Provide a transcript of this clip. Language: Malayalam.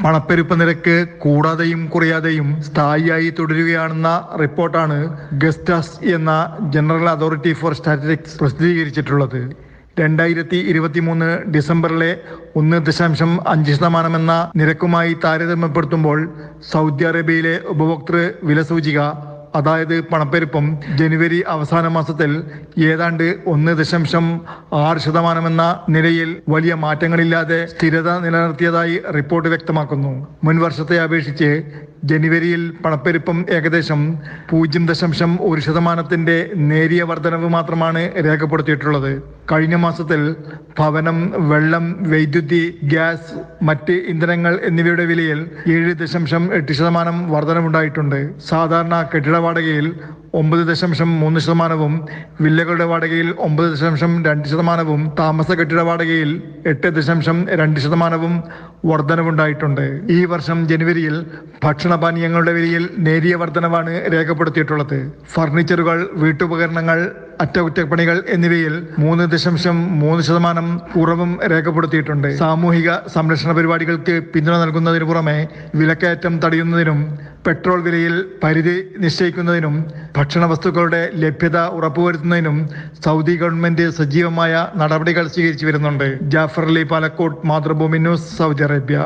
പണപ്പെരുപ്പ നിരക്ക് കൂടാതെയും കുറയാതെയും സ്ഥായിയായി തുടരുകയാണെന്ന റിപ്പോർട്ടാണ് ഗസ്റ്റാസ് എന്ന ജനറൽ അതോറിറ്റി ഫോർ സ്റ്റാറ്റിസ്റ്റിക്സ് പ്രസിദ്ധീകരിച്ചിട്ടുള്ളത്. 2023 ഡിസംബറിലെ 1.5% എന്ന നിരക്കുമായി താരതമ്യപ്പെടുത്തുമ്പോൾ സൗദി അറേബ്യയിലെ ഉപഭോക്തൃ വില സൂചിക, അതായത് പണപ്പെരുപ്പം, ജനുവരി അവസാന മാസത്തിൽ ഏതാണ്ട് 1.6% എന്ന നിലയിൽ വലിയ മാറ്റങ്ങളില്ലാതെ സ്ഥിരത നിലനിർത്തിയതായി റിപ്പോർട്ട് വ്യക്തമാക്കുന്നു. മുൻ വർഷത്തെ അപേക്ഷിച്ച് ജനുവരിയിൽ പണപ്പെരുപ്പം ഏകദേശം 0.1% നേരിയ വർധനവ് മാത്രമാണ് രേഖപ്പെടുത്തിയിട്ടുള്ളത്. കഴിഞ്ഞ മാസത്തിൽ ഭവനം, വെള്ളം, വൈദ്യുതി, ഗ്യാസ്, മറ്റ് ഇന്ധനങ്ങൾ എന്നിവയുടെ വിലയിൽ 7.8% വർധനവുണ്ടായിട്ടുണ്ട്. സാധാരണ കെട്ടിട വാടകയിൽ 9.3%, വില്ലകളുടെ വാടകയിൽ 9.2%, താമസ കെട്ടിട വാടകയിൽ 8.2% വർധനവുണ്ടായിട്ടുണ്ട്. ഈ വർഷം ജനുവരിയിൽ ഭക്ഷണപാനീയങ്ങളുടെ വിലയിൽ നേരിയ വർധനവാണ് രേഖപ്പെടുത്തിയിട്ടുള്ളത്. ഫർണിച്ചറുകൾ, വീട്ടുപകരണങ്ങൾ, അറ്റകുറ്റപ്പണികൾ എന്നിവയിൽ 3.3% കുറവും രേഖപ്പെടുത്തിയിട്ടുണ്ട്. സാമൂഹിക സംരക്ഷണ പരിപാടികൾക്ക് പിന്തുണ നൽകുന്നതിനു പുറമെ വിലക്കയറ്റം തടയുന്നതിനും പെട്രോൾ വിലയിൽ പരിധി നിശ്ചയിക്കുന്നതിനും ഭക്ഷണ വസ്തുക്കളുടെ ലഭ്യത ഉറപ്പുവരുത്തുന്നതിനും സൗദി ഗവൺമെന്റ് സജീവമായ നടപടികൾ സ്വീകരിച്ചു വരുന്നുണ്ട്. Jafar Ali, Palakkode, Mathrubhumi news, Saudi Arabia.